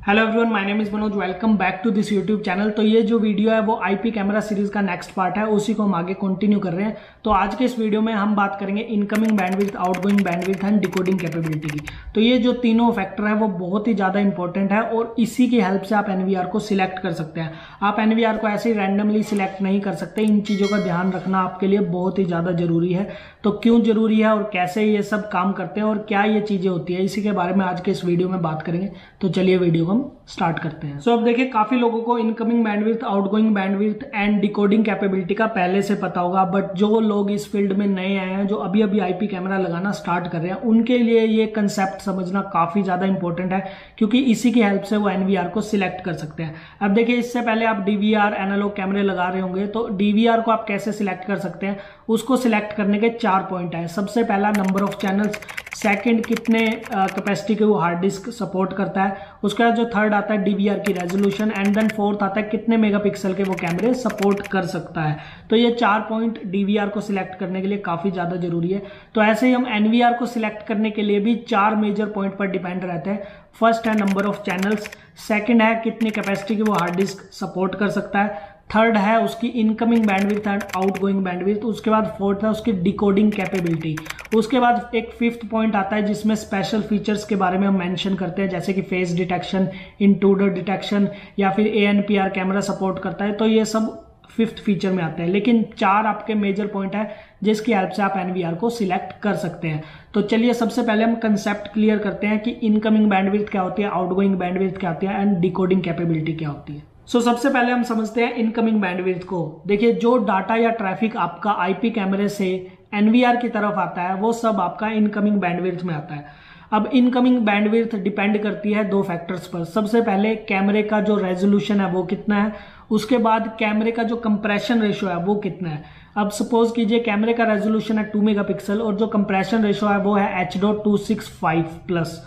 Hello everyone, my name is Manoj. Welcome back to this YouTube channel. तो ये जो video है वो आईपी कैमरा सीरीज का नेक्स्ट पार्ट है, उसी को हम आगे कंटिन्यू कर रहे हैं। तो आज के इस वीडियो में हम बात करेंगे incoming bandwidth, outgoing bandwidth and decoding capability की। तो ये जो तीनों फैक्टर है वो बहुत ही ज्यादा इंपॉर्टेंट है और इसी की हेल्प से आप एनवीआर को सिलेक्ट कर सकते हैं। आप एनवीआर को ऐसे ही रैंडमली सिलेक्ट नहीं कर सकते, इन चीजों का ध्यान रखना आपके लिए बहुत ही ज्यादा जरूरी है। तो क्यों जरूरी है और कैसे ये सब काम करते हैं और क्या ये चीजें होती है, इसी के बारे में आज के इस वीडियो में बात करेंगे। तो चलिए वीडियो को हम स्टार्ट करते हैं। अब देखिए, काफी लोगों को incoming bandwidth, outgoing bandwidth and decoding capability का पहले से पता होगा, बट जो लोग इस फील्ड में नए आए हैं, जो अभी अभी आईपी कैमरा लगाना स्टार्ट कर रहे हैं, उनके लिए ये कंसेप्ट समझना काफी ज्यादा इंपॉर्टेंट है, क्योंकि इसी की हेल्प से वो एनवीआर को सिलेक्ट कर सकते हैं। अब देखिए, इससे पहले आप डीवीआर, एनालॉग कैमरे लगा रहे होंगे, तो डीवीआर को आप कैसे सिलेक्ट कर सकते हैं, उसको सिलेक्ट करने के 4 पॉइंट है। सबसे पहला, नंबर ऑफ चैनल्स। सेकंड, कितने कैपेसिटी के वो हार्ड डिस्क सपोर्ट करता है। उसके बाद जो थर्ड आता है डीवीआर की रेजोल्यूशन, एंड देन फोर्थ आता है कितने मेगापिक्सल के वो कैमरे सपोर्ट कर सकता है। तो ये 4 पॉइंट डीवीआर को सिलेक्ट करने के लिए काफी ज्यादा जरूरी है। तो ऐसे ही हम एनवीआर को सिलेक्ट करने के लिए भी 4 मेजर पॉइंट पर डिपेंड रहते हैं। फर्स्ट है नंबर ऑफ चैनल्स, सेकंड है कितनी कैपेसिटी की वो हार्ड डिस्क सपोर्ट कर सकता है, थर्ड है उसकी incoming bandwidth and outgoing bandwidth, उसके बाद फोर्थ है उसकी डिकोडिंग कैपेबिलिटी। उसके बाद एक फिफ्थ पॉइंट आता है जिसमें स्पेशल फीचर्स के बारे में हम मेंशन करते हैं, जैसे कि फेस डिटेक्शन, इंट्रूडर डिटेक्शन, या फिर एएनपीआर कैमरा सपोर्ट करता है। तो ये सब फिफ्थ फीचर में आता है, लेकिन 4 आपके मेजर पॉइंट है जिसकी हेल्प से आप एनवीआर को सिलेक्ट कर सकते हैं। तो चलिए सबसे पहले हम कंसेप्ट क्लियर करते हैं कि इनकमिंग बैंडविड्थ क्या होती है, आउटगोइंग बैंडविड्थ क्या होती है एंड डिकोडिंग कैपेबिलिटी क्या होती है। सबसे पहले हम समझते हैं इनकमिंग बैंडविड्थ को। देखिए, जो डाटा या ट्रैफिक आपका आईपी कैमरे से एनवीआर की तरफ आता है वो सब आपका इनकमिंग बैंडविड्थ में आता है। अब इनकमिंग बैंडविड्थ डिपेंड करती है 2 फैक्टर्स पर। सबसे पहले कैमरे का जो रेजोल्यूशन है वो कितना है, उसके बाद कैमरे का जो कंप्रेशन रेशियो है वो कितना है। अब सपोज कीजिए कैमरे का रेजोल्यूशन है 2 मेगापिक्सल और जो कंप्रेशन रेशियो है वो है H.265+।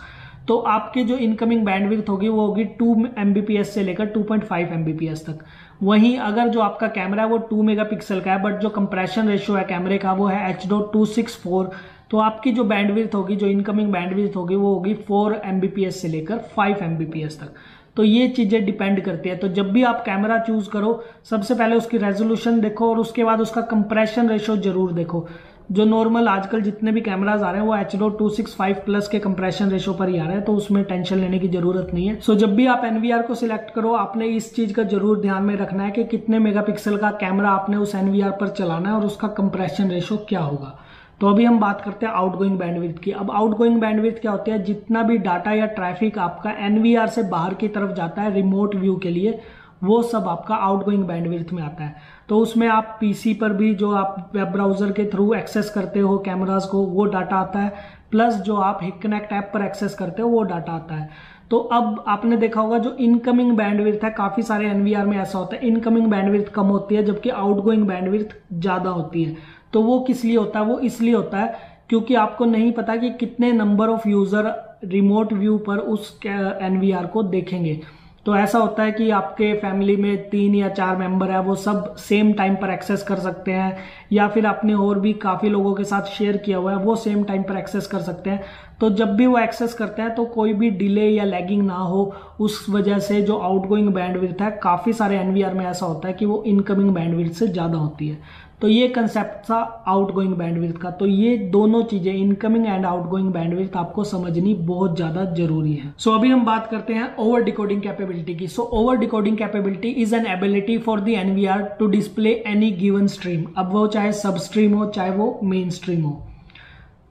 तो आपकी जो इनकमिंग बैंडविड्थ होगी वो होगी 2 Mbps से लेकर 2.5 Mbps तक। वहीं अगर जो आपका कैमरा है वो 2 मेगापिक्सल का है, बट जो कंप्रेशन रेशियो है कैमरे का वो है H.264, तो आपकी जो बैंडविड्थ होगी, जो इनकमिंग बैंडविड्थ होगी, वो होगी 4 Mbps से लेकर 5 Mbps तक। तो ये चीजें डिपेंड करती है। तो जब भी आप कैमरा चूज करो, सबसे पहले उसकी रेजोल्यूशन देखो और उसके बाद उसका कंप्रेशन रेशियो जरूर देखो। जो नॉर्मल आजकल जितने भी कैमराज आ रहे हैं वो H.265+ के कंप्रेशन रेशियो पर ही आ रहे हैं, तो उसमें टेंशन लेने की जरूरत नहीं है। जब भी आप एनवीआर को सिलेक्ट करो, आपने इस चीज का जरूर ध्यान में रखना है कि कितने मेगापिक्सल का कैमरा आपने उस एनवीआर पर चलाना है और उसका कंप्रेशन रेशियो क्या होगा। तो अभी हम बात करते हैं आउटगोइंग बैंडविड्थ की। अब आउटगोइंग बैंडविड्थ क्या होती है, जितना भी डाटा या ट्रैफिक आपका एनवीआर से बाहर की तरफ जाता है रिमोट व्यू के लिए, वो सब आपका आउटगोइंग बैंडविड्थ में आता है। तो उसमें आप पीसी पर भी जो आप वेब ब्राउजर के थ्रू एक्सेस करते हो कैमरास को, वो डाटा आता है, प्लस जो आप हिकनेक्ट ऐप पर एक्सेस करते हो वो डाटा आता है। तो अब आपने देखा होगा जो इनकमिंग बैंडविड्थ है, काफी सारे एनवीआर में ऐसा होता है इनकमिंग बैंडविड्थ कम होती है जबकि आउटगोइंग बैंडविड्थ ज्यादा होती है। तो वो किस लिए होता है, वो इसलिए होता है क्योंकि आपको नहीं पता कि कितने number of user remote view पर उस एनवीआर को देखेंगे। तो ऐसा होता है कि आपके फैमिली में 3 या 4 मेंबर है, वो सब सेम टाइम पर एक्सेस कर सकते हैं, या फिर आपने और भी काफी लोगों के साथ शेयर किया हुआ है, वो सेम टाइम पर एक्सेस कर सकते हैं। तो जब भी वो एक्सेस करते हैं तो कोई भी डिले या लैगिंग ना हो, उस वजह से जो आउटगोइंग बैंडविड्थ है, काफी सारे एनवीआर में ऐसा होता है कि वो इनकमिंग बैंडविड्थ से ज्यादा होती है। तो ये कंसेप्ट था आउटगोइंग बैंडविड्थ का। तो ये दोनों चीजें, इनकमिंग एंड आउटगोइंग बैंडविड्थ, आपको समझनी बहुत ज्यादा जरूरी है। अभी हम बात करते हैं ओवर डिकोडिंग कैपेबिलिटी की। Over decoding capability is an ability for the NVR to display any given stream. अब वो चाहे सब स्ट्रीम हो, चाहे वो मेन स्ट्रीम हो।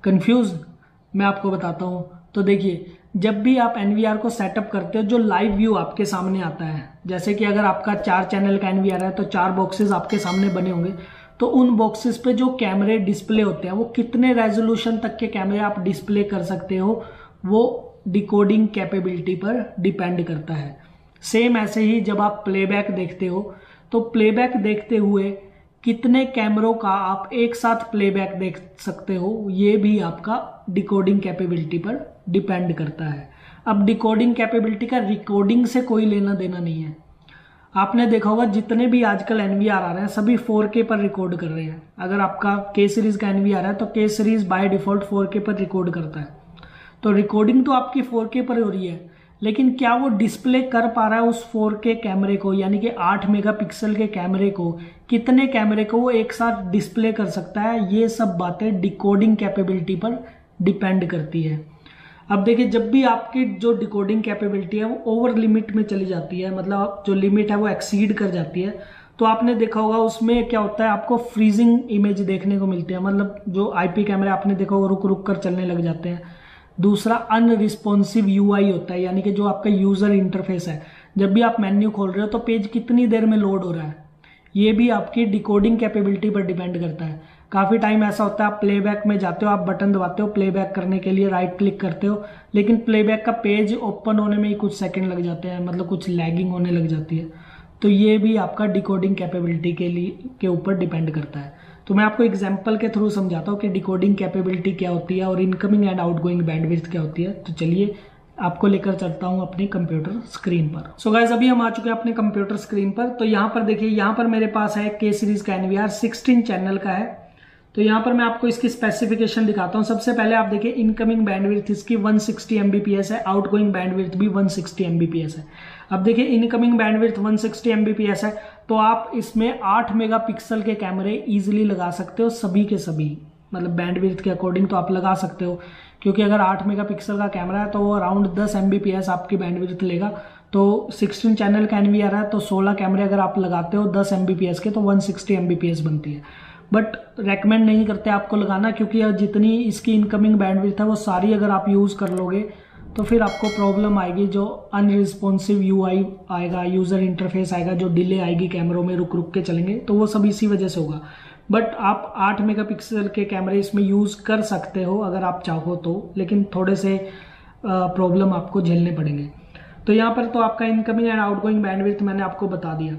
कंफ्यूज? मैं आपको बताता हूं। तो देखिए, जब भी आप एनवीआर को सेटअप करते हो, जो लाइव व्यू आपके सामने आता है, जैसे कि अगर आपका 4 चैनल का एनवीआर है तो 4 बॉक्सेस आपके सामने बने होंगे, तो उन बॉक्सेस पे जो कैमरे डिस्प्ले होते हैं, वो कितने रेजोल्यूशन तक के कैमरे आप डिस्प्ले कर सकते हो, वो डिकोडिंग कैपेबिलिटी पर डिपेंड करता है। सेम ऐसे ही जब आप प्लेबैक देखते हो, तो प्लेबैक देखते हुए कितने कैमरों का आप एक साथ प्लेबैक देख सकते हो, ये भी आपका डिकोडिंग कैपेबिलिटी पर डिपेंड करता है। अब डिकोडिंग कैपेबिलिटी का रिकॉर्डिंग से कोई लेना देना नहीं है। आपने देखा होगा जितने भी आजकल एनवीआर आ रहे हैं सभी 4K पर रिकॉर्ड कर रहे हैं। अगर आपका K सीरीज का एनवीआर है तो K series by default 4K पर रिकॉर्ड करता है। तो रिकॉर्डिंग तो आपकी 4K पर हो रही है, लेकिन क्या वो डिस्प्ले कर पा रहा है उस 4K कैमरे को, यानी कि 8 मेगापिक्सल के कैमरे को, कितने कैमरे को वो एक साथ डिस्प्ले कर सकता है, ये सब बातें डिकोडिंग कैपेबिलिटी पर डिपेंड करती है। अब देखिए, जब भी आपकी जो डिकोडिंग कैपेबिलिटी है वो ओवर लिमिट में चली जाती है, मतलब जो लिमिट है वो एक्सीड कर जाती है, तो आपने देखा होगा उसमें क्या होता है, आपको फ्रीजिंग इमेज देखने को मिलती है, मतलब जो आईपी कैमरे आपने देखा होगा रुक रुक कर चलने लग जाते हैं। दूसरा अनरिस्पॉन्सिव यूआई होता है, यानी कि जो आपका यूजर इंटरफेस है, जब भी आप मेन्यू खोल रहे हो तो पेज कितनी देर में लोड हो रहा है, ये भी आपकी डिकोडिंग कैपेबिलिटी पर डिपेंड करता है। काफी टाइम ऐसा होता है आप प्लेबैक में जाते हो, आप बटन दबाते हो प्लेबैक करने के लिए, राइट क्लिक करते हो, लेकिन प्लेबैक का पेज ओपन होने में ही कुछ सेकंड लग जाते हैं, मतलब कुछ लैगिंग होने लग जाती है। तो ये भी आपका डिकोडिंग कैपेबिलिटी के ऊपर डिपेंड करता है। तो मैं आपको एग्जांपल के थ्रू समझाता हूँ कि डिकोडिंग कैपेबिलिटी क्या होती है और इनकमिंग एंड आउटगोइंग बैंडविड्थ क्या होती है। तो चलिए आपको लेकर चलता हूँ अपनी कंप्यूटर स्क्रीन पर। सो गाइस, अभी हम आ चुके हैं अपने कंप्यूटर स्क्रीन पर। तो यहाँ पर देखिए, यहाँ पर मेरे पास है के सीरीज का NVR 16 चैनल का है। तो यहाँ पर मैं आपको इसकी स्पेसिफिकेशन दिखाता हूँ। सबसे पहले आप देखिए, इनकमिंग बैंडविड्थ इसकी 160 Mbps है, आउटगोइंग बैंडविड्थ भी 160 Mbps है। अब देखिए, इनकमिंग बैंडविड्थ 160 Mbps है, तो आप इसमें 8 मेगापिक्सल के कैमरे इजीली लगा सकते हो, सभी के सभी, मतलब बैंडविड्थ के अकॉर्डिंग तो आप लगा सकते हो, क्योंकि अगर 8 मेगापिक्सल का कैमरा है तो वो अराउंड 10 Mbps आपकी बैंडविड्थ लेगा। तो 16 चैनल का NVR है, तो 16 कैमरे अगर आप लगाते हो 10 Mbps के, तो 160 Mbps बनती है। बट रेकमेंड नहीं करते आपको लगाना, क्योंकि जितनी इसकी इनकमिंग बैंडविड्थ है वो सारी अगर आप यूज कर लोगे तो फिर आपको प्रॉब्लम आएगी, जो अनरिस्पॉन्सिव यूआई आएगा, यूजर इंटरफेस आएगा, जो डिले आएगी कैमरों में, रुक रुक के चलेंगे, तो वो सब इसी वजह से होगा। बट आप 8 मेगापिक्सल के कैमरे इसमें यूज कर सकते हो अगर आप चाहो तो, लेकिन थोड़े से प्रॉब्लम आपको झेलने पड़ेंगे। तो यहाँ पर तो आपका इनकमिंग एंड आउटगोइंग बैंडविड्थ मैंने आपको बता दिया।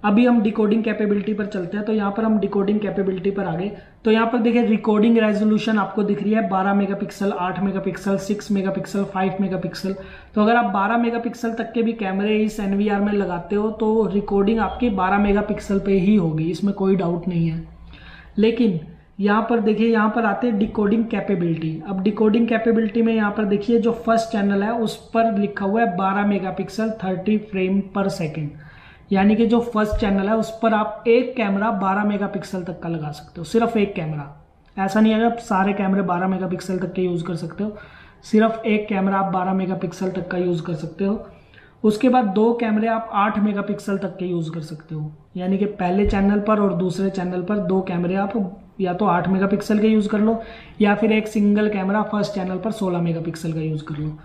अभी हम डिकोडिंग कैपेबिलिटी पर चलते हैं। तो यहाँ पर हम डिकोडिंग कैपेबिलिटी पर आ गए। तो यहाँ पर देखिए, रिकॉर्डिंग रेजोल्यूशन आपको दिख रही है 12 मेगापिक्सल, 8 मेगापिक्सल, 6 मेगापिक्सल, 5 मेगापिक्सल। तो अगर आप 12 मेगापिक्सल तक के भी कैमरे इस NVR में लगाते हो तो रिकॉर्डिंग आपकी 12 मेगापिक्सल पे ही होगी, इसमें कोई डाउट नहीं है। लेकिन यहाँ पर देखिए, यहाँ पर आते हैं डिकोडिंग कैपेबिलिटी। अब डिकोडिंग कैपेबिलिटी में यहाँ पर देखिए, जो फर्स्ट चैनल है उस पर लिखा हुआ है 12 मेगापिक्सल 30 फ्रेम पर सेकेंड, यानी कि जो फर्स्ट चैनल है उस पर आप एक कैमरा 12 मेगापिक्सल तक का लगा सकते हो, सिर्फ एक कैमरा। ऐसा नहीं है आप सारे कैमरे 12 मेगापिक्सल तक के यूज कर सकते हो, सिर्फ एक कैमरा आप 12 मेगापिक्सल तक का यूज कर सकते हो। उसके बाद 2 कैमरे आप 8 मेगापिक्सल तक के यूज कर सकते हो, यानी कि पहले चैनल पर और दूसरे चैनल पर 2 कैमरे आप या तो 8 मेगापिक्सल के यूज कर लो, या फिर एक सिंगल कैमरा फर्स्ट चैनल पर 16 मेगापिक्सल का यूज कर लो।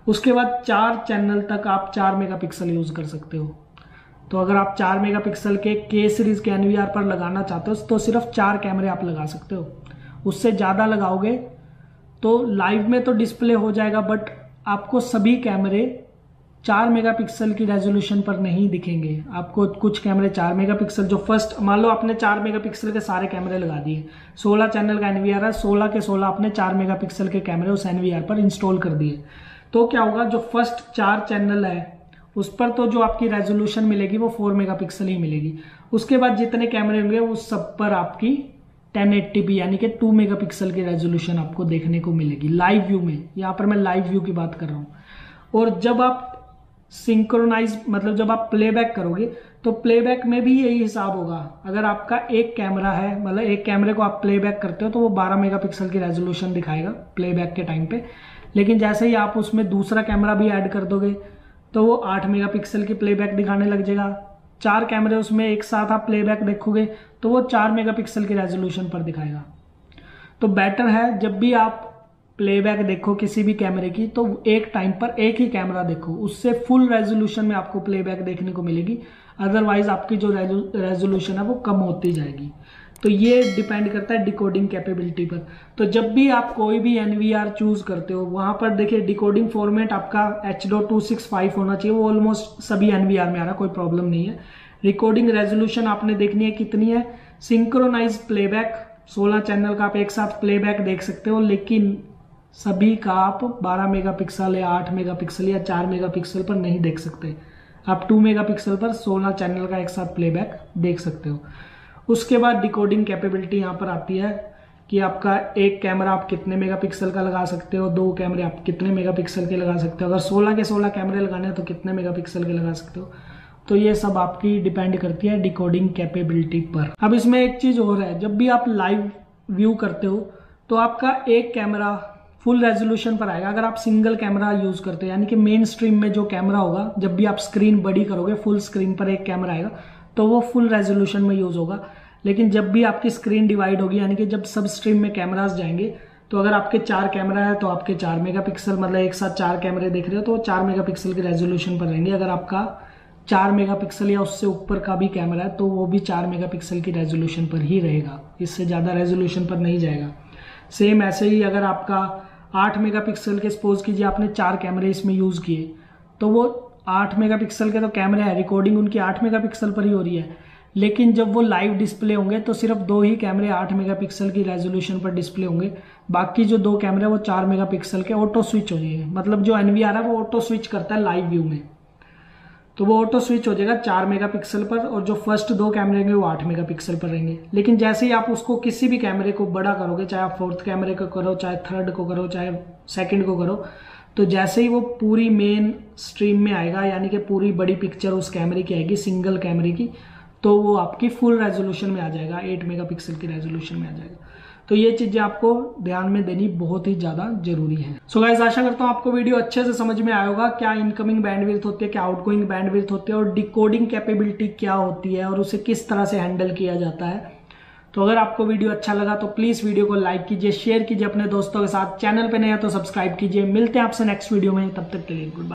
उसके बाद 4 चैनल तक आप 4 मेगापिक्सल यूज कर सकते हो। तो अगर आप 4 मेगापिक्सल के सीरीज के NVR पर लगाना चाहते हो तो सिर्फ 4 कैमरे आप लगा सकते हो। उससे ज़्यादा लगाओगे तो लाइव में तो डिस्प्ले हो जाएगा, बट आपको सभी कैमरे 4 मेगापिक्सल की रेजोल्यूशन पर नहीं दिखेंगे। आपको कुछ कैमरे 4 मेगापिक्सल, जो फर्स्ट, मान लो आपने 4 मेगापिक्सल के सारे कैमरे लगा दिए, 16 चैनल का NVR है, 16 के 16 आपने 4 मेगापिक्सल के कैमरे उस NVR पर इंस्टॉल कर दिए, तो क्या होगा, जो फर्स्ट 4 चैनल है उस पर तो जो आपकी रेजोल्यूशन मिलेगी वो 4 मेगापिक्सल ही मिलेगी। उसके बाद जितने कैमरे होंगे उस सब पर आपकी 1080p यानी कि 2 मेगापिक्सल की रेजोल्यूशन आपको देखने को मिलेगी लाइव व्यू में। यहाँ पर मैं लाइव व्यू की बात कर रहा हूँ। और जब आप सिंक्रोनाइज, मतलब जब आप प्लेबैक करोगे तो प्लेबैक में भी यही हिसाब होगा। अगर आपका एक कैमरा है, मतलब एक कैमरे को आप प्लेबैक करते हो तो वो 12 मेगापिक्सल की रेजोल्यूशन दिखाएगा प्लेबैक के टाइम पे, लेकिन जैसे ही आप उसमें दूसरा कैमरा भी ऐड कर दोगे तो वो 8 मेगापिक्सल की प्लेबैक दिखाने लग जाएगा। 4 कैमरे उसमें एक साथ आप प्लेबैक देखोगे तो वो 4 मेगापिक्सल की रेजोल्यूशन पर दिखाएगा। तो बेटर है जब भी आप प्लेबैक देखो किसी भी कैमरे की तो एक टाइम पर एक ही कैमरा देखो, उससे फुल रेजोल्यूशन में आपको प्लेबैक देखने को मिलेगी। अदरवाइज आपकी जो रेजोल्यूशन है वो कम होती जाएगी। तो ये डिपेंड करता है डिकोडिंग कैपेबिलिटी पर। तो जब भी आप कोई भी NVR चूज करते हो वहां पर देखिए डिकोडिंग फॉर्मेट आपका H.265 होना चाहिए, वो ऑलमोस्ट सभी NVR में आ रहा, कोई प्रॉब्लम नहीं है। रिकॉर्डिंग रेजोल्यूशन आपने देखनी है कितनी है। सिंक्रोनाइज प्लेबैक 16 चैनल का आप एक साथ प्लेबैक देख सकते हो, लेकिन सभी का आप 12 मेगापिक्सल या 8 मेगापिक्सल या 4 मेगापिक्सल पर नहीं देख सकते। आप 2 मेगापिक्सल पर 16 चैनल का एक साथ प्लेबैक देख सकते हो। उसके बाद डिकोडिंग कैपेबिलिटी यहाँ पर आती है कि आपका एक कैमरा आप कितने मेगापिक्सल का लगा सकते हो, 2 कैमरे आप कितने मेगापिक्सल के लगा सकते हो, अगर 16 के 16 कैमरे लगाने हैं तो कितने मेगापिक्सल के लगा सकते हो। तो ये सब आपकी डिपेंड करती है डिकोडिंग कैपेबिलिटी पर। अब इसमें एक चीज और है, जब भी आप लाइव व्यू करते हो तो आपका एक कैमरा फुल रेजोल्यूशन पर आएगा। अगर आप सिंगल कैमरा यूज करते हो, यानी कि मेन स्ट्रीम में जो कैमरा होगा, जब भी आप स्क्रीन बड़ी करोगे फुल स्क्रीन पर एक कैमरा आएगा तो वो फुल रेजोल्यूशन में यूज होगा। लेकिन जब भी आपकी स्क्रीन डिवाइड होगी, यानी कि जब सब स्ट्रीम में कैमरास जाएंगे, तो अगर आपके 4 कैमरा है तो आपके 4 मेगापिक्सल, मतलब एक साथ 4 कैमरे देख रहे हो तो 4 मेगापिक्सल के रेजोल्यूशन पर रहेंगे। अगर आपका 4 मेगापिक्सल या उससे ऊपर का भी कैमरा है तो वो भी 4 मेगापिक्सल की रेजोल्यूशन पर ही रहेगा, इससे ज़्यादा रेजोल्यूशन पर नहीं जाएगा। सेम ऐसे ही अगर आपका 8 मेगापिक्सल के, सपोज कीजिए आपने 4 कैमरे इसमें यूज़ किए, तो वो 8 मेगापिक्सल के तो कैमरे है, रिकॉर्डिंग उनकी 8 मेगापिक्सल पर ही हो रही है। लेकिन जब वो लाइव डिस्प्ले होंगे तो सिर्फ 2 ही कैमरे 8 मेगापिक्सल की रेजोल्यूशन पर डिस्प्ले होंगे, बाकी जो 2 कैमरे वो 4 मेगापिक्सल के ऑटो स्विच हो जाएंगे। मतलब जो NVR है वो ऑटो स्विच करता है लाइव व्यू में, तो वो ऑटो स्विच हो जाएगा 4 मेगापिक्सल पर, और जो फर्स्ट 2 कैमरे रहेंगे वो 8 मेगापिक्सल पर रहेंगे। लेकिन जैसे ही आप उसको किसी भी कैमरे को बड़ा करोगे, चाहे आप 4th कैमरे को करो, चाहे 3rd को करो, चाहे 2nd को करो, तो जैसे ही वो पूरी मेन स्ट्रीम में आएगा, यानी कि पूरी बड़ी पिक्चर उस कैमरे की आएगी, सिंगल कैमरे की, तो वो आपकी फुल रेजोल्यूशन में आ जाएगा, 8 मेगापिक्सल की रेजोल्यूशन में आ जाएगा। तो ये चीजें आपको ध्यान में देनी बहुत ही ज्यादा जरूरी है। सो गाइस, आशा करता हूं आपको वीडियो अच्छे से समझ में आया होगा, क्या इनकमिंग बैंडविड्थ होती है, क्या आउटगोइंग बैंडविड्थ होती है, और डिकोडिंग कैपेबिलिटी क्या होती है, और उसे किस तरह से हैंडल किया जाता है। तो अगर आपको वीडियो अच्छा लगा तो प्लीज वीडियो को लाइक कीजिए, शेयर कीजिए अपने दोस्तों के साथ, चैनल पे नए हैं तो सब्सक्राइब कीजिए। मिलते हैं आपसे नेक्स्ट वीडियो में, तब तक के लिए गुड बाय।